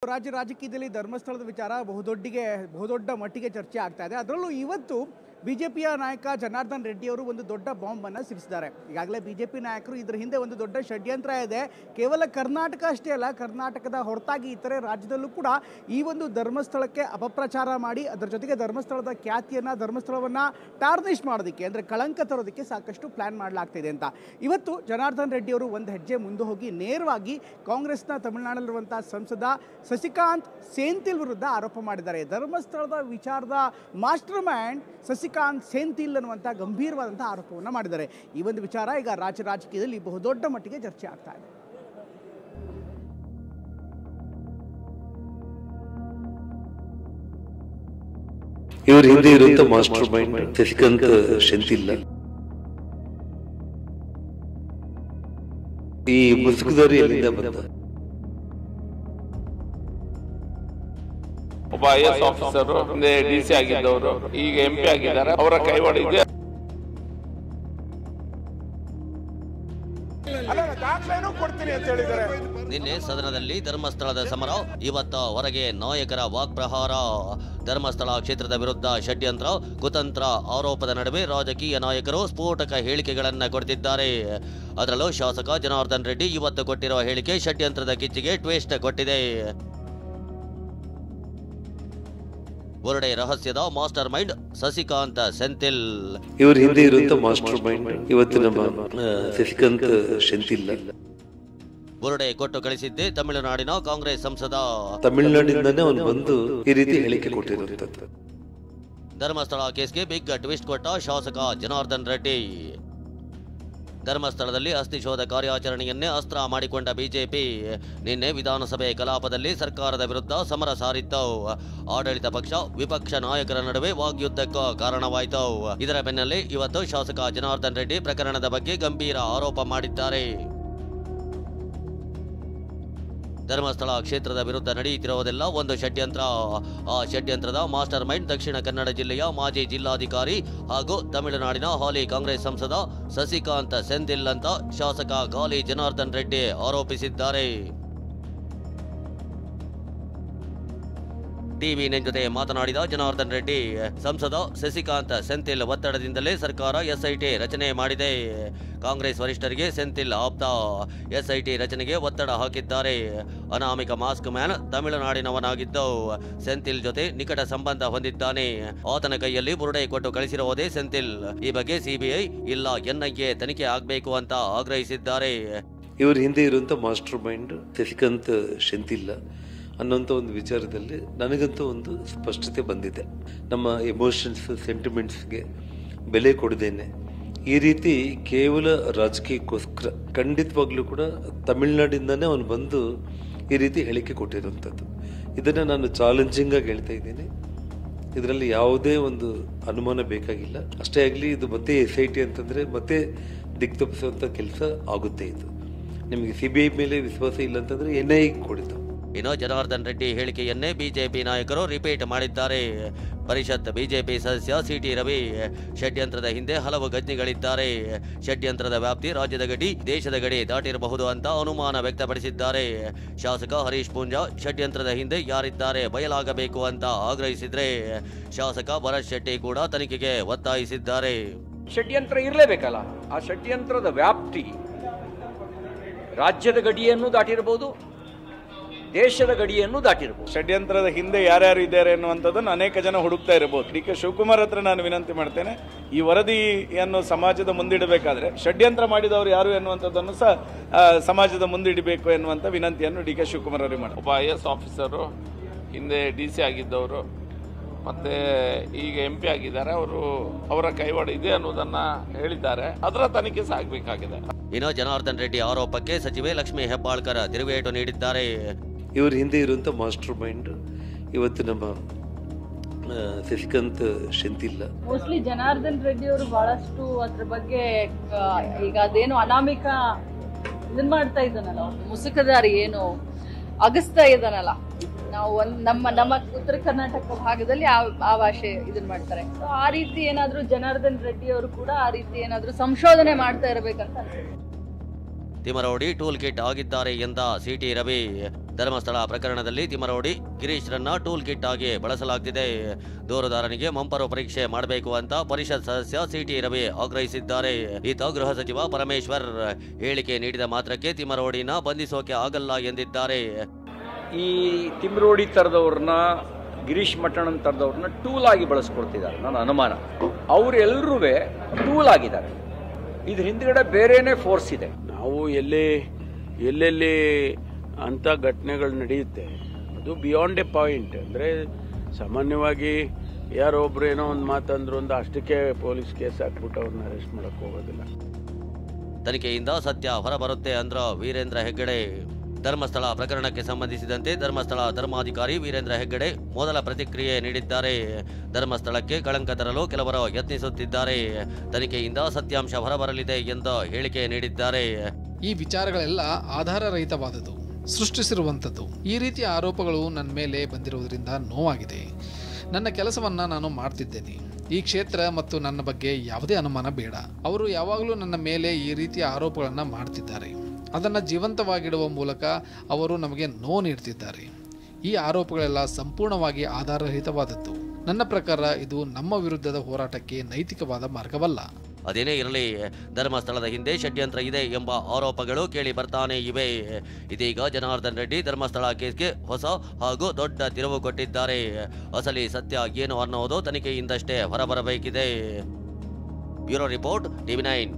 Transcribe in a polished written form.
ರಾಜಕೀಯದಲ್ಲಿ ಧರ್ಮಸ್ಥಳದ ವಿಚಾರ ಬಹುದೊಡ್ಡ ಮಟ್ಟಿಗೆ ಚರ್ಚೆ ಆಗ್ತಾ ಇದೆ. ಅದರಲ್ಲೂ ಇವತ್ತು ಬಿಜೆಪಿಯ ನಾಯಕ ಜನಾರ್ದನ್ ರೆಡ್ಡಿ ಅವರು ಒಂದು ದೊಡ್ಡ ಬಾಂಬ್ ಅನ್ನು ಸಿಡಿಸಿದ್ದಾರೆ. ಈಗಾಗಲೇ ಬಿಜೆಪಿ ನಾಯಕರು ಇದರ ಹಿಂದೆ ಒಂದು ದೊಡ್ಡ ಷಡ್ಯಂತ್ರ ಇದೆ. ಕೇವಲ ಕರ್ನಾಟಕ ಅಷ್ಟೇ ಅಲ್ಲ, ಕರ್ನಾಟಕದ ಹೊರತಾಗಿ ಇತರೆ ರಾಜ್ಯದಲ್ಲೂ ಕೂಡ ಈ ಒಂದು ಧರ್ಮಸ್ಥಳಕ್ಕೆ ಅಪಪ್ರಚಾರ ಮಾಡಿ ಅದರ ಜೊತೆಗೆ ಧರ್ಮಸ್ಥಳದ ಖ್ಯಾತಿಯನ್ನು, ಧರ್ಮಸ್ಥಳವನ್ನು ಟಾರ್ನಿಷ್ ಮಾಡೋದಕ್ಕೆ, ಅಂದರೆ ಕಳಂಕ ತರೋದಕ್ಕೆ ಸಾಕಷ್ಟು ಪ್ಲಾನ್ ಮಾಡಲಾಗ್ತಿದೆ ಅಂತ ಇವತ್ತು ಜನಾರ್ದನ್ ರೆಡ್ಡಿ ಅವರು ಒಂದು ಹೆಜ್ಜೆ ಮುಂದೆ ಹೋಗಿ ನೇರವಾಗಿ ಕಾಂಗ್ರೆಸ್ನ ತಮಿಳುನಾಡಲ್ಲಿರುವಂಥ ಸಂಸದ ಸಸಿಕಾಂತ್ ಸೆಂಥಿಲ್ ವಿರುದ್ಧ ಆರೋಪ ಮಾಡಿದ್ದಾರೆ. ಧರ್ಮಸ್ಥಳದ ವಿಚಾರದ ಮಾಸ್ಟರ್ ಮೈಂಡ್ ಸಸಿಕಾಂತ್ ಸೆಂಥಿಲ್ ಅನ್ನುವಂಥ ಗಂಭೀರವಾದಂಥ ಆರೋಪವನ್ನು ಮಾಡಿದ್ದಾರೆ. ಈ ಒಂದು ವಿಚಾರ ಈಗ ರಾಜಕೀಯದಲ್ಲಿ ಬಹುದೊಡ್ಡ ಮಟ್ಟಿಗೆ ಚರ್ಚೆ ಆಗ್ತಾ ಇದೆ. ಇವರು ಹಿಂದೆ ಇರುವಂತ ಮಾಸ್ಟರ್ ಮೈಂಡ್ ಸಸಿಕಾಂತ್ ಸೆಂಥಿಲ್. ಈ ಮುಸುಕುದಾರಿ ಎಲ್ಲಿಂದ ಬಂದ? ಒಬ್ಬ IAS ಆಫೀಸರ್, ಹಿಂದೆ DC ಆಗಿದ್ದವರು, ಈಗ MP ಆಗಿದ್ದಾರೆ. ಅವರ ಕೈವಾಡ ಇದೆ. ನಿನ್ನೆ ಸದನದಲ್ಲಿ ಧರ್ಮಸ್ಥಳದ ಸಮರ, ಇವತ್ತ ಹೊರಗೆ ನಾಯಕರ ವಾಗ್ಪ್ರಹಾರ. ಧರ್ಮಸ್ಥಳ ಕ್ಷೇತ್ರದ ವಿರುದ್ಧ ಷಡ್ಯಂತ್ರ, ಕುತಂತ್ರ ಆರೋಪದ ನಡುವೆ ರಾಜಕೀಯ ನಾಯಕರು ಸ್ಫೋಟಕ ಹೇಳಿಕೆಗಳನ್ನ ಕೊಡ್ತಿದ್ದಾರೆ. ಅದರಲ್ಲೂ ಶಾಸಕ ಜನಾರ್ದನ್ ರೆಡ್ಡಿ ಇವತ್ತು ಕೊಟ್ಟಿರುವ ಹೇಳಿಕೆ ಷಡ್ಯಂತ್ರದ ಕಿಚ್ಚಿಗೆ ಟ್ವಿಸ್ಟ್ ಕೊಟ್ಟಿದೆ. ಬುರುಡೆ ರಹಸ್ಯದ ಮಾಸ್ಟರ್ ಮೈಂಡ್ ಸಸಿಕಾಂತ್ ಸೆಂಥಿಲ್. ಇವರು ಹಿಂದೆ ಇರುವಂತ ಮಾಸ್ಟರ್ ಮೈಂಡ್ ಇವತ್ತು ನಮ್ಮ ಸಸಿಕಾಂತ್ ಸೆಂಥಿಲ್. ಬುರುಡೆ ಕೊಟ್ಟು ಕಳಿಸಿದ್ದೆ ತಮಿಳುನಾಡಿನ ಕಾಂಗ್ರೆಸ್ ಸಂಸದ. ತಮಿಳುನಾಡಿಂದಾನೇ ಅವನು ಬಂದು ಈ ರೀತಿ ಹೇಳಿಕೆ ಕೊಟ್ಟಿರುವಂತದ್ದು. ಧರ್ಮಸ್ಥಳ ಕೇಸ್ಗೆ ಬಿಗ್ ಟ್ವಿಸ್ಟ್ ಕೊಟ್ಟ ಶಾಸಕ ಜನಾರ್ದನ್ ರೆಡ್ಡಿ. ಧರ್ಮಸ್ಥಳದಲ್ಲಿ ಅಸ್ಥಿಶೋಧ ಕಾರ್ಯಾಚರಣೆಯನ್ನೇ ಅಸ್ತ್ರ ಮಾಡಿಕೊಂಡ ಬಿಜೆಪಿ ನಿನ್ನೆ ವಿಧಾನಸಭೆ ಕಲಾಪದಲ್ಲಿ ಸರ್ಕಾರದ ವಿರುದ್ಧ ಸಮರ ಸಾರಿತ್ತು. ಆಡಳಿತ ಪಕ್ಷ ವಿಪಕ್ಷ ನಾಯಕರ ನಡುವೆ ವಾಗ್ಯುದ್ಧಕ್ಕೂ ಕಾರಣವಾಯಿತು. ಇದರ ಬೆನ್ನಲ್ಲೇ ಇವತ್ತು ಶಾಸಕ ಜನಾರ್ದನ್ ರೆಡ್ಡಿ ಪ್ರಕರಣದ ಬಗ್ಗೆ ಗಂಭೀರ ಆರೋಪ ಮಾಡಿದ್ದಾರೆ. ಧರ್ಮಸ್ಥಳ ಕ್ಷೇತ್ರದ ವಿರುದ್ಧ ನಡೆಯುತ್ತಿರುವುದೆಲ್ಲ ಒಂದು ಷಡ್ಯಂತ್ರ. ಆ ಷಡ್ಯಂತ್ರದ ಮಾಸ್ಟರ್ ಮೈಂಡ್ ದಕ್ಷಿಣ ಕನ್ನಡ ಜಿಲ್ಲೆಯ ಮಾಜಿ ಜಿಲ್ಲಾಧಿಕಾರಿ ಹಾಗೂ ತಮಿಳುನಾಡಿನ ಹಾಲಿ ಕಾಂಗ್ರೆಸ್ ಸಂಸದ ಸಸಿಕಾಂತ್ ಸೆಂಥಿಲ್ ಅಂತ ಶಾಸಕ ಗಾಲಿ ಜನಾರ್ದನ್ ರೆಡ್ಡಿ ಆರೋಪಿಸಿದ್ದಾರೆ. ಟಿವಿ ನೈನ್ ಜೊತೆ ಮಾತನಾಡಿದ ಜನಾರ್ದನ್ ರೆಡ್ಡಿ, ಸಂಸದ ಸಸಿಕಾಂತ್ ಸೆಂಥಿಲ್ ಒತ್ತಡದಿಂದಲೇ ಸರ್ಕಾರ SIT ರಚನೆ ಮಾಡಿದೆ. ಕಾಂಗ್ರೆಸ್ ವರಿಷ್ಠರಿಗೆ ಸೆಂಥಿಲ್ ಆಪ್ತ. SIT ರಚನೆಗೆ ಒತ್ತಡ ಹಾಕಿದ್ದಾರೆ. ಅನಾಮಿಕ ಮಾಸ್ಕ್ ಮ್ಯಾನ್ ತಮಿಳುನಾಡಿನವನಾಗಿದ್ದು ಸೆಂಥಿಲ್ ಜೊತೆ ನಿಕಟ ಸಂಬಂಧ ಹೊಂದಿದ್ದಾನೆ. ಆತನ ಕೈಯಲ್ಲಿ ಬುರುಡೆ ಕೊಟ್ಟು ಕಳಿಸಿರುವುದೇ ಸೆಂಥಿಲ್. ಈ ಬಗ್ಗೆ CBI ಇಲ್ಲ NIA ತನಿಖೆ ಆಗಬೇಕು ಅಂತ ಆಗ್ರಹಿಸಿದ್ದಾರೆ. ಇವರು ಹಿಂದೆ ಇರುವಂತ ಮಾಸ್ಟರ್ ಮೈಂಡ್ ಸಸಿಕಾಂತ್ ಸೆಂಥಿಲ್ ಅನ್ನೋಂಥ ಒಂದು ವಿಚಾರದಲ್ಲಿ ನನಗಂತೂ ಒಂದು ಸ್ಪಷ್ಟತೆ ಬಂದಿದೆ. ನಮ್ಮ ಎಮೋಷನ್ಸ್, ಸೆಂಟಿಮೆಂಟ್ಸ್ಗೆ ಬೆಲೆ ಕೊಡದೇನೆ ಈ ರೀತಿ ಕೇವಲ ರಾಜಕೀಯಕ್ಕೋಸ್ಕರ ಖಂಡಿತವಾಗ್ಲೂ ಕೂಡ ತಮಿಳುನಾಡಿಂದಾನೇ ಅವನು ಬಂದು ಈ ರೀತಿ ಹೇಳಿಕೆ ಕೊಟ್ಟಿರುವಂಥದ್ದು. ಇದನ್ನು ನಾನು ಚಾಲೆಂಜಿಂಗ್ ಆಗಿ ಹೇಳ್ತಾ ಇದ್ದೀನಿ. ಇದರಲ್ಲಿ ಯಾವುದೇ ಒಂದು ಅನುಮಾನ ಬೇಕಾಗಿಲ್ಲ. ಅಷ್ಟೇ ಆಗಲಿ, ಇದು ಮತ್ತೆ SIT ಅಂತಂದರೆ ಮತ್ತೆ ದಿಕ್ತಪ್ಪಿಸುವಂಥ ಕೆಲಸ ಆಗುತ್ತೆ. ಇದು ನಿಮಗೆ CBI ಮೇಲೆ ವಿಶ್ವಾಸ ಇಲ್ಲ ಅಂತಂದರೆ NIA ಕೊಡಿತು. ಇನ್ನು ಜನಾರ್ದನ್ ರೆಡ್ಡಿ ಹೇಳಿಕೆಯನ್ನೇ ಬಿಜೆಪಿ ನಾಯಕರು ರಿಪೀಟ್ ಮಾಡಿದ್ದಾರೆ. ಪರಿಷತ್ ಬಿಜೆಪಿ ಸದಸ್ಯ CT ರವಿ, ಷಡ್ಯಂತ್ರದ ಹಿಂದೆ ಹಲವು ಗಜ್ನಿಗಳಿದ್ದಾರೆ. ಷಡ್ಯಂತ್ರದ ವ್ಯಾಪ್ತಿ ರಾಜ್ಯದ ಗಡಿ, ದೇಶದ ಗಡಿ ದಾಟಿರಬಹುದು ಅಂತ ಅನುಮಾನ ವ್ಯಕ್ತಪಡಿಸಿದ್ದಾರೆ. ಶಾಸಕ ಹರೀಶ್ ಪೂಂಜಾ ಷಡ್ಯಂತ್ರದ ಹಿಂದೆ ಯಾರಿದ್ದಾರೆ ಬಯಲಾಗಬೇಕು ಅಂತ ಆಗ್ರಹಿಸಿದ್ರೆ, ಶಾಸಕ ಭರತ್ ಶೆಟ್ಟಿ ಕೂಡ ತನಿಖೆಗೆ ಒತ್ತಾಯಿಸಿದ್ದಾರೆ. ಷಡ್ಯಂತ್ರ ಇರಲೇಬೇಕಲ್ಲ. ಆ ಷಡ್ಯಂತ್ರದ ವ್ಯಾಪ್ತಿ ರಾಜ್ಯದ ಗಡಿಯನ್ನು ದಾಟಿರಬಹುದು, ದೇಶದ ಗಡಿಯನ್ನು ದಾಟಿರಬಹುದು. ಷಡ್ಯಂತ್ರದ ಹಿಂದೆ ಯಾರ್ಯಾರು ಇದ್ದಾರೆ ಅನ್ನುವಂಥದ್ದನ್ನು ಅನೇಕ ಜನ ಹುಡುಕ್ತಾ ಇರಬಹುದು. DK ಶಿವಕುಮಾರ್ ಹತ್ರ ನಾನು ವಿನಂತಿ ಮಾಡ್ತೇನೆ, ಈ ವರದಿಯನ್ನು ಸಮಾಜದ ಮುಂದಿಡಬೇಕಾದ್ರೆ ಷಡ್ಯಂತ್ರ ಮಾಡಿದವರು ಯಾರು ಎನ್ನುವಂಥದ್ದನ್ನು ಸಹ ಸಮಾಜದ ಮುಂದಿಡಬೇಕು ಎನ್ನುವಂಥ ವಿನಂತಿಯನ್ನು DK ಶಿವಕುಮಾರ್ ಅವರಿಗೆ ಮಾಡ್ತಾರೆ. ಒಬ್ಬ IAS ಆಫೀಸರು, ಹಿಂದೆ DC ಆಗಿದ್ದವರು, ಮತ್ತೆ ಈಗ MP ಆಗಿದ್ದಾರೆ. ಅವರ ಕೈವಾಡ ಇದೆ ಅನ್ನೋದನ್ನ ಹೇಳಿದ್ದಾರೆ. ಅದರ ತನಿಖೆ ಸಾಗಬೇಕಾಗಿದೆ. ಇನ್ನು ಜನಾರ್ದನ್ ರೆಡ್ಡಿ ಆರೋಪಕ್ಕೆ ಸಚಿವೆ ಲಕ್ಷ್ಮೀ ಹೆಬ್ಬಾಳ್ಕರ್ ತಿರುಗೇಟು ನೀಡಿದ್ದಾರೆ. ಇವರು ಹಿಂದೆ ಇರುವಂತ ಮಾಸ್ಟರ್ ಮೈಂಡ್ ಇವತ್ತು ನಮ್ಮ ಸಸಿಕಾಂತ್ ಸೆಂಥಿಲ್. ಮೋಸ್ಟ್ಲಿ ಜನಾರ್ದನ್ ರೆಡ್ಡಿ ಅವರು ಬಹಳಷ್ಟು ಅದ್ರ ಬಗ್ಗೆ ಈಗ ಅದೇನು ಅನಾಮಿಕ ಇದನ್ ಮಾಡ್ತಾ ಇದ್ದಾನಲ್ಲ, ಮುಸುಕದಾರಿ ಏನು ಅಗಸ್ತಾ ಇದ್ದಾನಲ್ಲ, ನಾವು ನಮ್ಮ ಉತ್ತರ ಕರ್ನಾಟಕ ಭಾಗದಲ್ಲಿ ಆ ಭಾಷೆ ಇದನ್ ಮಾಡ್ತಾರೆ. ಆ ರೀತಿ ಏನಾದ್ರೂ ಜನಾರ್ದನ್ ರೆಡ್ಡಿ ಅವರು ಕೂಡ ಆ ರೀತಿ ಏನಾದ್ರೂ ಸಂಶೋಧನೆ ಮಾಡ್ತಾ ಇರಬೇಕಂತ ಅನ್ಸುತ್ತೆ. ತಿಮರೋಡಿ ಟೂಲ್ ಕಿಟ್ ಆಗಿದ್ದಾರೆ ಎಂದ CT ರವಿ. ಧರ್ಮಸ್ಥಳ ಪ್ರಕರಣದಲ್ಲಿ ತಿಮರೋಡಿ ಗಿರೀಶ್ರನ್ನ ಟೂಲ್ ಕಿಟ್ ಆಗಿ ಬಳಸಲಾಗ್ತಿದೆ. ದೂರುದಾರನಿಗೆ ಮಂಪರು ಪರೀಕ್ಷೆ ಮಾಡಬೇಕು ಅಂತ ಪರಿಷತ್ ಸದಸ್ಯ ಸಿಟಿ ರವಿ ಆಗ್ರಹಿಸಿದ್ದಾರೆ. ಈತ ಗೃಹ ಸಚಿವ ಪರಮೇಶ್ವರ್ ಹೇಳಿಕೆ ನೀಡಿದ ಮಾತ್ರಕ್ಕೆ ತಿಮರೋಡಿನ ಬಂಧಿಸೋಕೆ ಆಗಲ್ಲ ಎಂದಿದ್ದಾರೆ. ಈ ತಿಮ್ರೋಡಿ ತರದವ್ರನ್ನ, ಗಿರೀಶ್ ಮಠಣ್ಣನ್ ತರದವ್ರನ್ನ ಟೂಲ್ ಆಗಿ ಬಳಸ್ಕೊಳ್ತಿದ್ದಾರೆ. ನನ್ನ ಅನುಮಾನ ಅವರೆಲ್ಲರೂ ಟೂಲ್ ಆಗಿದ್ದಾರೆ. ಇದ್ರ ಹಿಂದ್ಗಡೆ ಬೇರೆನೇ ಫೋರ್ಸ್ ಇದೆ. ನಾವು ಎಲ್ಲೆಲ್ಲಿ ಅಂಥ ಘಟನೆಗಳು ನಡೆಯುತ್ತೆ ಅದು ಬಿಯಾಂಡ್ ಎ ಪಾಯಿಂಟ್. ಅಂದರೆ ಸಾಮಾನ್ಯವಾಗಿ ಯಾರೋ ಒಬ್ರು ಏನೋ ಒಂದು ಮಾತಂದ್ರು ಒಂದು ಅಷ್ಟಕ್ಕೆ ಪೊಲೀಸ್ ಕೇಸ್ ಹಾಕ್ಬಿಟ್ಟು ಅವ್ರನ್ನ ಅರೆಸ್ಟ್ ಮಾಡಕ್ಕೆ ಹೋಗೋದಿಲ್ಲ. ತನಿಖೆಯಿಂದ ಸತ್ಯ ಹೊರಬರುತ್ತೆ ಅಂದ್ರ ವೀರೇಂದ್ರ ಹೆಗ್ಗಡೆ. ಧರ್ಮಸ್ಥಳ ಪ್ರಕರಣಕ್ಕೆ ಸಂಬಂಧಿಸಿದಂತೆ ಧರ್ಮಸ್ಥಳ ಧರ್ಮಾಧಿಕಾರಿ ವೀರೇಂದ್ರ ಹೆಗ್ಗಡೆ ಮೊದಲ ಪ್ರತಿಕ್ರಿಯೆ ನೀಡಿದ್ದಾರೆ. ಧರ್ಮಸ್ಥಳಕ್ಕೆ ಕಳಂಕ ತರಲು ಕೆಲವರು ಯತ್ನಿಸುತ್ತಿದ್ದಾರೆ. ತನಿಖೆಯಿಂದ ಸತ್ಯಾಂಶ ಹೊರಬರಲಿದೆ ಎಂದು ಹೇಳಿಕೆ ನೀಡಿದ್ದಾರೆ. ಈ ವಿಚಾರಗಳೆಲ್ಲ ಆಧಾರರಹಿತವಾದದ್ದು, ಸೃಷ್ಟಿಸಿರುವಂಥದ್ದು. ಈ ರೀತಿಯ ಆರೋಪಗಳು ನನ್ನ ಮೇಲೆ ಬಂದಿರುವುದರಿಂದ ನೋವಾಗಿದೆ. ನನ್ನ ಕೆಲಸವನ್ನ ನಾನು ಮಾಡ್ತಿದ್ದೇನೆ. ಈ ಕ್ಷೇತ್ರ ಮತ್ತು ನನ್ನ ಬಗ್ಗೆ ಯಾವುದೇ ಅನುಮಾನ ಬೇಡ. ಅವರು ಯಾವಾಗಲೂ ನನ್ನ ಮೇಲೆ ಈ ರೀತಿಯ ಆರೋಪಗಳನ್ನು ಮಾಡ್ತಿದ್ದಾರೆ. ಅದನ್ನು ಜೀವಂತವಾಗಿಡುವ ಮೂಲಕ ಅವರು ನಮಗೆ ನೋವು ನೀಡ್ತಿದ್ದಾರೆ. ಈ ಆರೋಪಗಳೆಲ್ಲ ಸಂಪೂರ್ಣವಾಗಿ ಆಧಾರರಹಿತವಾದದ್ದು. ನನ್ನ ಪ್ರಕಾರ ಇದು ನಮ್ಮ ವಿರುದ್ಧದ ಹೋರಾಟಕ್ಕೆ ನೈತಿಕವಾದ ಮಾರ್ಗವಲ್ಲ. ಅದೇನೇ ಇರಲಿ, ಧರ್ಮಸ್ಥಳದ ಹಿಂದೆ ಷಡ್ಯಂತ್ರ ಇದೆ ಎಂಬ ಆರೋಪಗಳು ಕೇಳಿ ಬರ್ತಾನೆ ಇವೆ. ಇದೀಗ ಜನಾರ್ದನ್ ರೆಡ್ಡಿ ಧರ್ಮಸ್ಥಳ ಕೇಸ್ಗೆ ಹೊಸ ಹಾಗೂ ದೊಡ್ಡ ತಿರುವು ಕೊಟ್ಟಿದ್ದಾರೆ. ಅಸಲಿ ಸತ್ಯ ಏನು ಅನ್ನೋದು ತನಿಖೆಯಿಂದಷ್ಟೇ ಹೊರಬರಬೇಕಿದೆ. Bureau report, TV9.